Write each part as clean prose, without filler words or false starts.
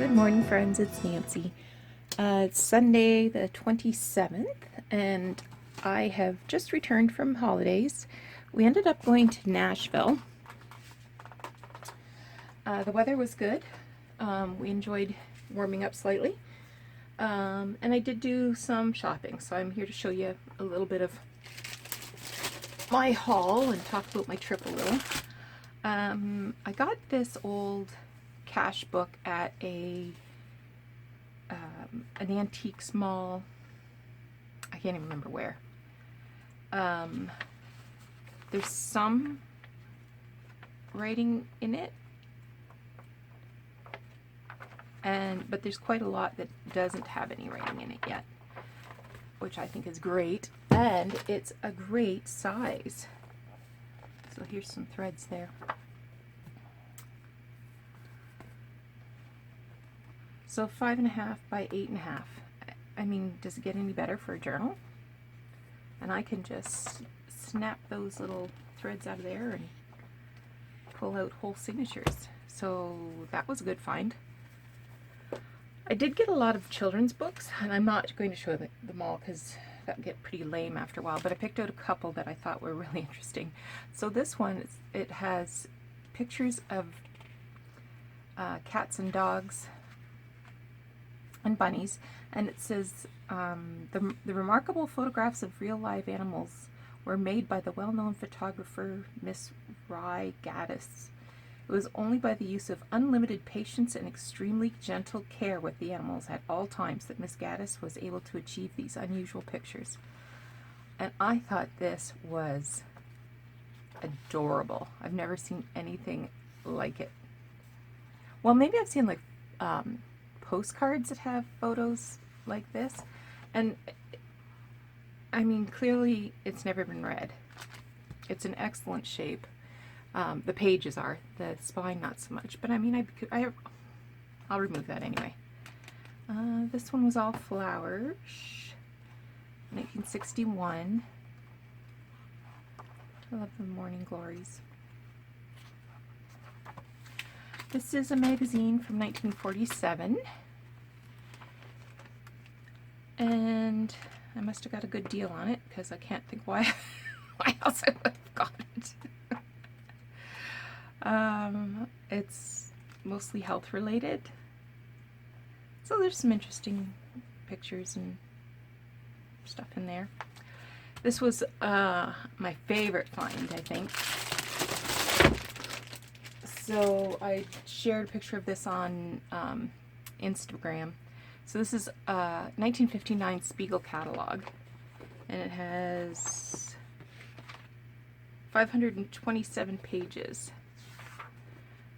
Good morning, friends. It's Nancy. It's Sunday the 27th, and I have just returned from holidays. We ended up going to Nashville. The weather was good. We enjoyed warming up slightly. And I did do some shopping, so I'm here to show you a little bit of my haul and talk about my trip a little. I got this old cash book at an antique mall. I can't even remember where. There's some writing in it, but there's quite a lot that doesn't have any writing in it yet, which I think is great, and it's a great size. So here's some threads there. So 5.5 by 8.5. I mean, does it get any better for a journal? And I can just snap those little threads out of there and pull out whole signatures. So that was a good find. I did get a lot of children's books, and I'm not going to show them all because that would get pretty lame after a while, but I picked out a couple that I thought were really interesting. So this one, it has pictures of cats and dogs and bunnies, and it says the remarkable photographs of real live animals were made by the well-known photographer Miss Rye Gaddis. It was only by the use of unlimited patience and extremely gentle care with the animals at all times that Miss Gaddis was able to achieve these unusual pictures. And I thought this was adorable. I've never seen anything like it. Well, maybe I've seen like postcards that have photos like this, and I mean, clearly it's never been read. It's an excellent shape. The pages are, the spine not so much, but I mean, I'll remove that anyway. This one was all flowers, 1961. I love the morning glories. This is a magazine from 1947, and I must have got a good deal on it because I can't think why else I would have got it. It's mostly health related, so there's some interesting pictures and stuff in there. This was my favorite find, I think. So I shared a picture of this on Instagram. So this is a 1959 Spiegel catalog, and it has 527 pages,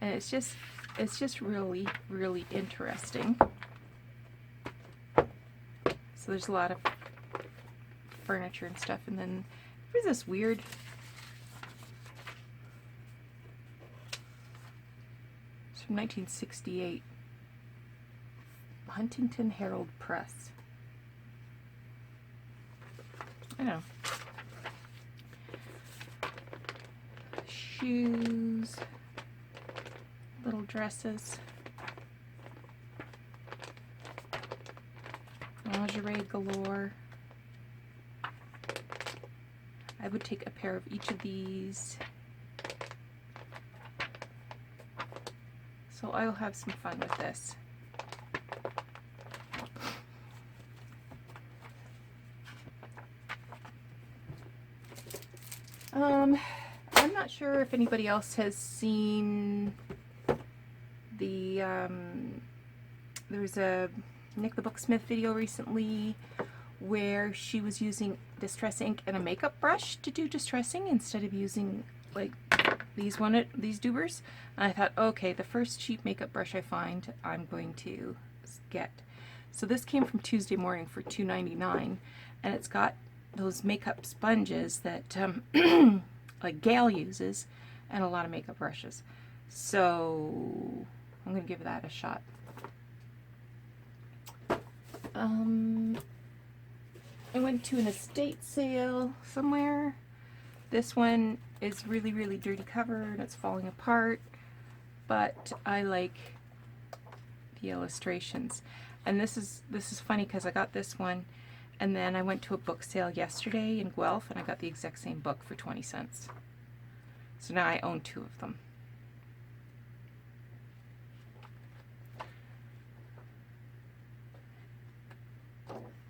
and it's just really, really interesting. So there's a lot of furniture and stuff, and then there's this weird from 1968, Huntington Herald Press. I don't know. Shoes, little dresses, lingerie galore. I would take a pair of each of these. So I'll have some fun with this. I'm not sure if anybody else has seen the, there was a Nick the Booksmith video recently where she was using distress ink and a makeup brush to do distressing instead of using like these doobers. And I thought, okay, the first cheap makeup brush I find, I'm going to get. So this came from Tuesday Morning for $2.99, and it's got those makeup sponges that like Gail uses, and a lot of makeup brushes. So I'm going to give that a shot. I went to an estate sale somewhere. This one is really, really dirty cover and it's falling apart, but I like the the illustrations. And this is funny because I got this one, and then I went to a book sale yesterday in Guelph, and I got the exact same book for 20 cents. So now I own 2 of them.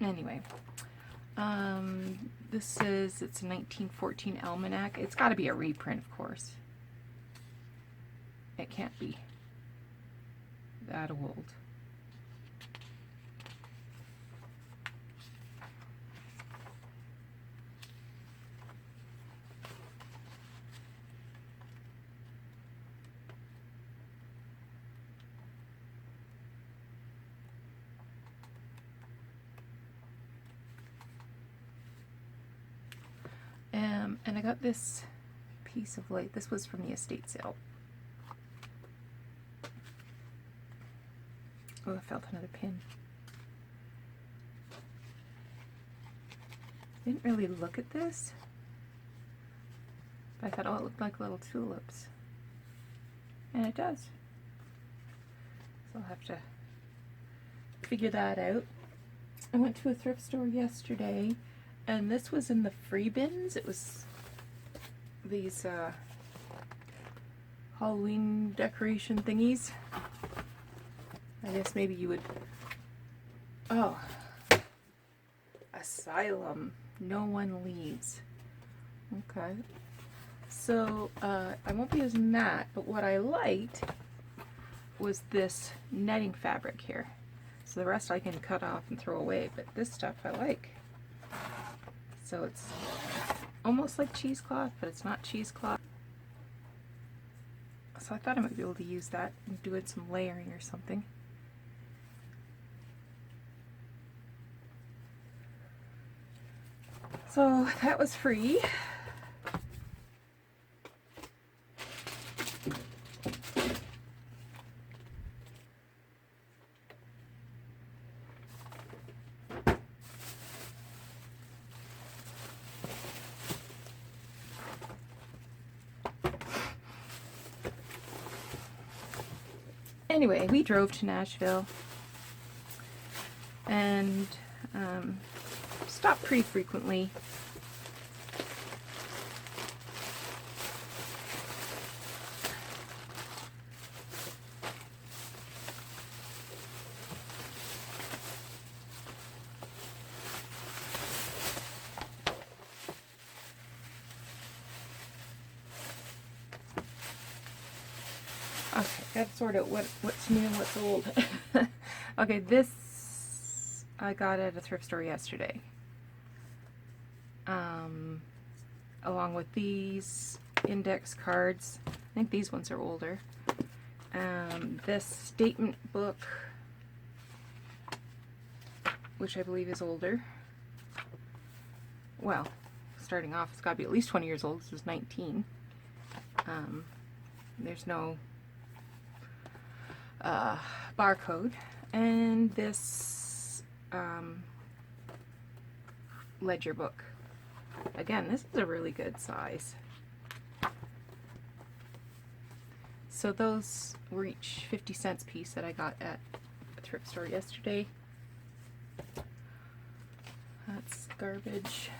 Anyway, it's a 1914 almanac. It's got to be a reprint, of course. It can't be that old. And I got this piece of light. This was from the estate sale. Oh, I felt another pin. Didn't really look at this, but I thought, oh, it looked like little tulips. And it does. So I'll have to figure that out. I went to a thrift store yesterday, and this was in the free bins. It was these Halloween decoration thingies. I guess maybe you would... Oh. Asylum. No one leaves. Okay. So, I won't be using that, but what I liked was this netting fabric here. So the rest I can cut off and throw away, but this stuff I like. So it's almost like cheesecloth, but it's not cheesecloth. So I thought I might be able to use that and do it some layering or something. So that was free. Anyway, we drove to Nashville and stopped pretty frequently. Okay, gotta sort out what's new and what's old. Okay, this I got at a thrift store yesterday. Along with these index cards. I think these ones are older. This statement book, which I believe is older. Well, starting off, it's gotta be at least 20 years old. This is 19. There's no barcode. And this ledger book. Again, this is a really good size. So those were each 50 cents piece that I got at a thrift store yesterday. That's garbage.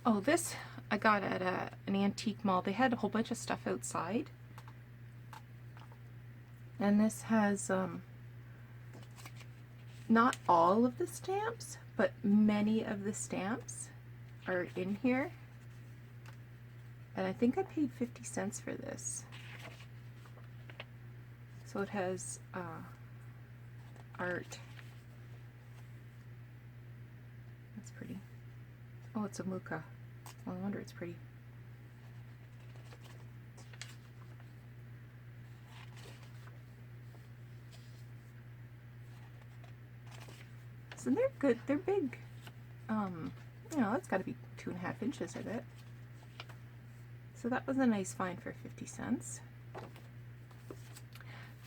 Oh, this I got at an antique mall. They had a whole bunch of stuff outside. And this has not all of the stamps, but many of the stamps are in here. And I think I paid 50 cents for this. So it has art. That's pretty. Oh, it's a muka. Well, no wonder it's pretty. So they're good. They're big. You know, it's got to be 2.5 inches, I bet. So that was a nice find for 50 cents.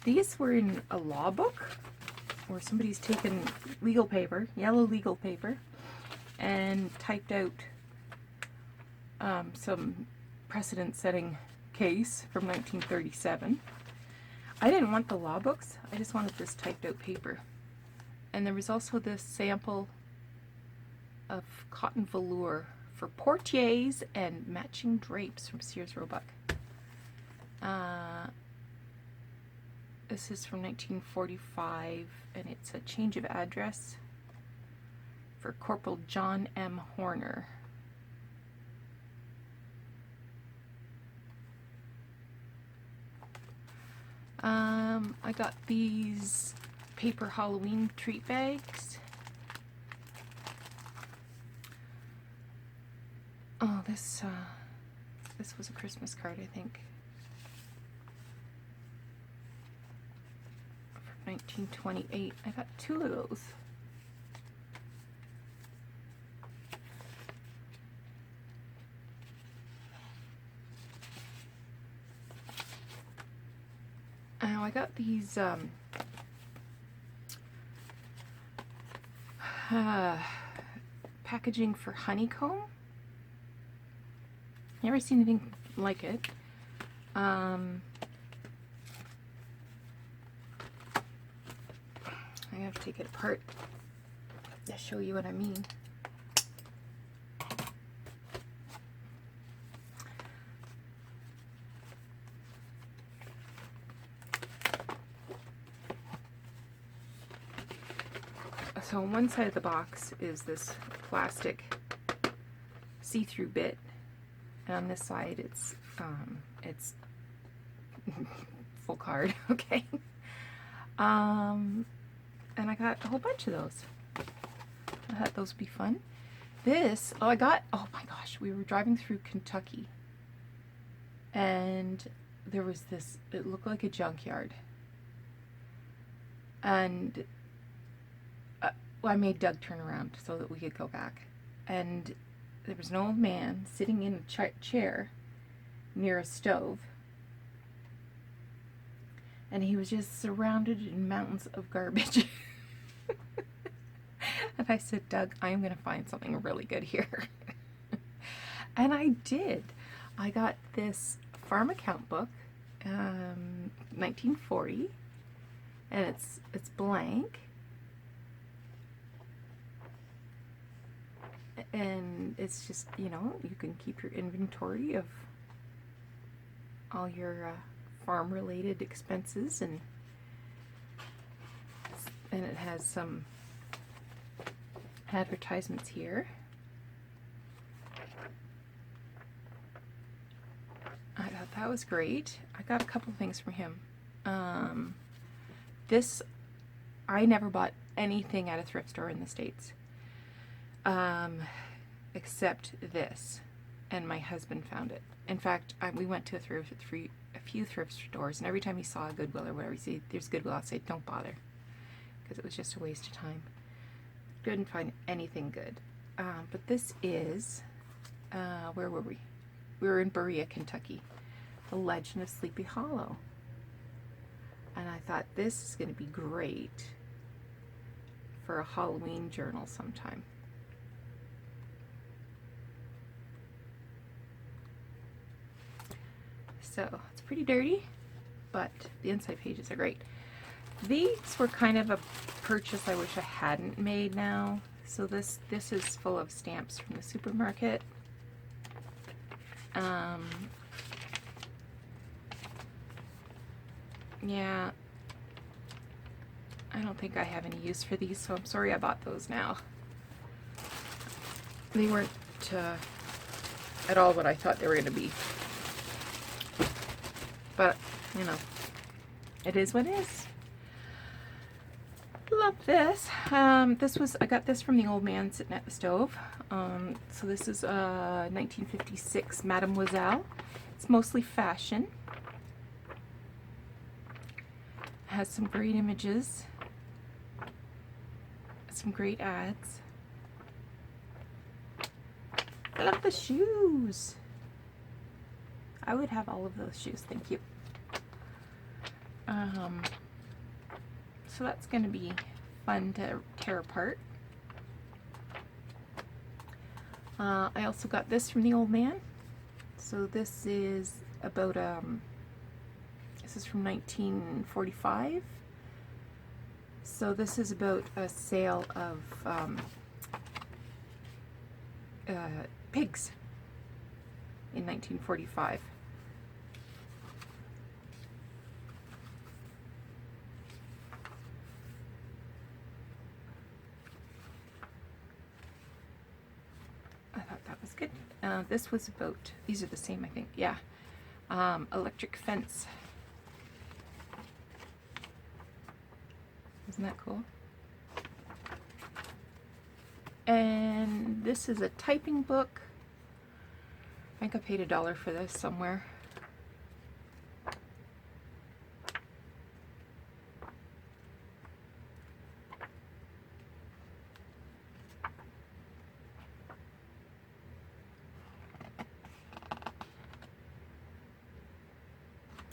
These were in a law book where somebody's taken legal paper, yellow legal paper, and typed out some precedent-setting case from 1937. I didn't want the law books. I just wanted this typed out paper. And there was also this sample of cotton velour for portieres and matching drapes from Sears Roebuck. This is from 1945, and it's a change of address for Corporal John M. Horner. I got these paper Halloween treat bags. Oh, this was a Christmas card, I think. From 1928. I got 2 of those. Oh, I got these packaging for honeycomb. Never seen anything like it. I have to take it apart to show you what I mean. So on one side of the box is this plastic see-through bit, and on this side it's full card. Okay. And I got a whole bunch of those. I thought those would be fun. This, oh my gosh, we were driving through Kentucky, and there was this, it looked like a junkyard, and well, I made Doug turn around so that we could go back, and there was an old man sitting in a chair near a stove, and he was just surrounded in mountains of garbage. And I said, Doug, I'm going to find something really good here. And I did. I got this farm account book, 1940, and it's blank. And it's just, you know, you can keep your inventory of all your farm-related expenses, and it has some advertisements here. I thought that was great. I got a couple things from him. This, I never bought anything at a thrift store in the States. Except this, and my husband found it. In fact, we went to a few thrift stores, and every time he saw a Goodwill or whatever, he said, there's Goodwill, I'd say, don't bother, because it was just a waste of time. Couldn't find anything good. But this is, where were we? We were in Berea, Kentucky. The Legend of Sleepy Hollow. And I thought this is going to be great for a Halloween journal sometime. So it's pretty dirty, but the inside pages are great. These were kind of a purchase I wish I hadn't made now. So this is full of stamps from the supermarket. Yeah, I don't think I have any use for these, so I'm sorry I bought those now. They weren't at all what I thought they were going to be. But, you know, it is what it is. Love this. I got this from the old man sitting at the stove. So this is 1956 Mademoiselle. It's mostly fashion. It has some great images. Some great ads. I love the shoes. I would have all of those shoes, thank you. So that's going to be fun to tear apart. I also got this from the old man. So this is about This is from 1945. So this is about a sale of pigs in 1945. I thought that was good. This was about, these are the same, I think, yeah. Electric fence. Isn't that cool? And this is a typing book. I think I paid $1 for this somewhere.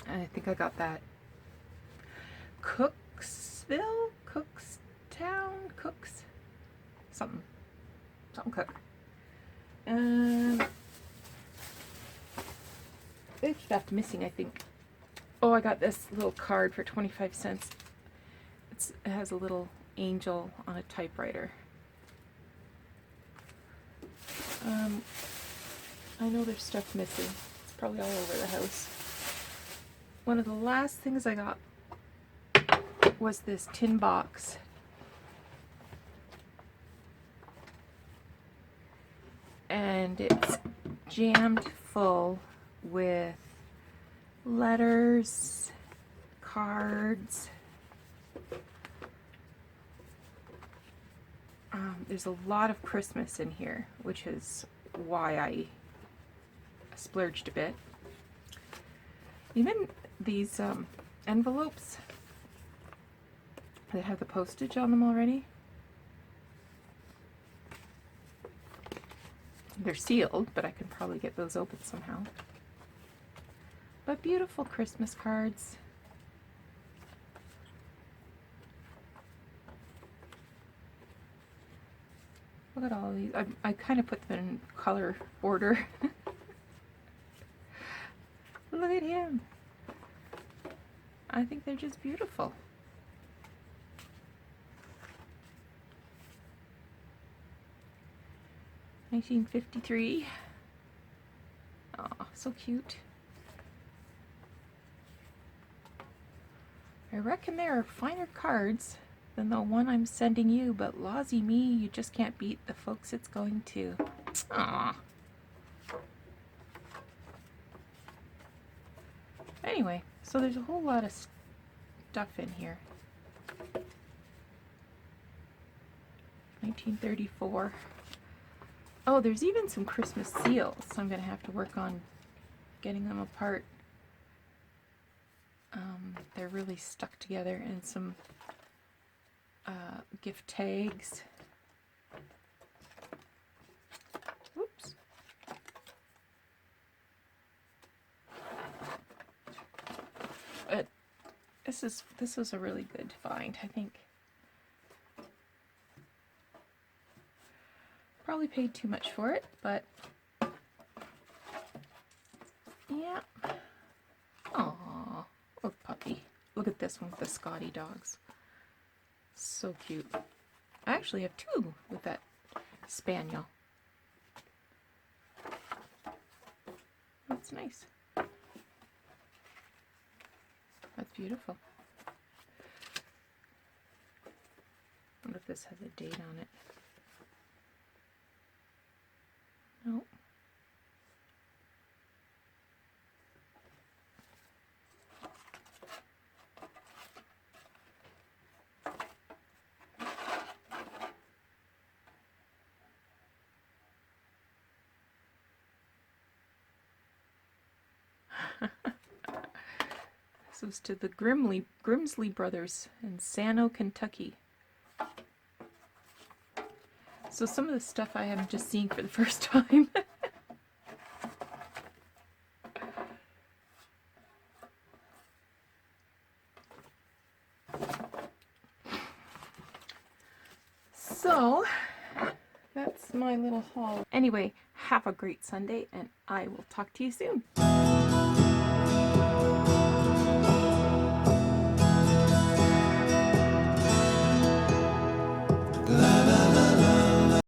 I think I got that Cooksville, Cookstown, Cooks, something Cook. There's stuff missing, I think. Oh, I got this little card for 25 cents. It has a little angel on a typewriter. I know there's stuff missing. It's probably all over the house. One of the last things I got was this tin box. And it's jammed full with letters, cards. There's a lot of Christmas in here, which is why I splurged a bit. Even these envelopes that have the postage on them already. They're sealed, but I can probably get those open somehow. But beautiful Christmas cards. Look at all these. I kind of put them in color order. Look at him. I think they're just beautiful. $1953. Oh, so cute. I reckon there are finer cards than the one I'm sending you, but lawsy me, you just can't beat the folks it's going to. Aww. Anyway, so there's a whole lot of stuff in here. 1934. Oh, there's even some Christmas seals. I'm going to have to work on getting them apart. They're really stuck together, and some gift tags. Oops. But this was a really good find, I think. Probably paid too much for it, but yeah. Aww, look, puppy. Look at this one with the Scotty dogs. So cute. I actually have two with that spaniel. That's nice. That's beautiful. I wonder if this has a date on it. Nope. This was to the Grimsley brothers in Sano, Kentucky. So some of the stuff I am just seeing for the first time. So that's my little haul. Anyway, have a great Sunday, and I will talk to you soon.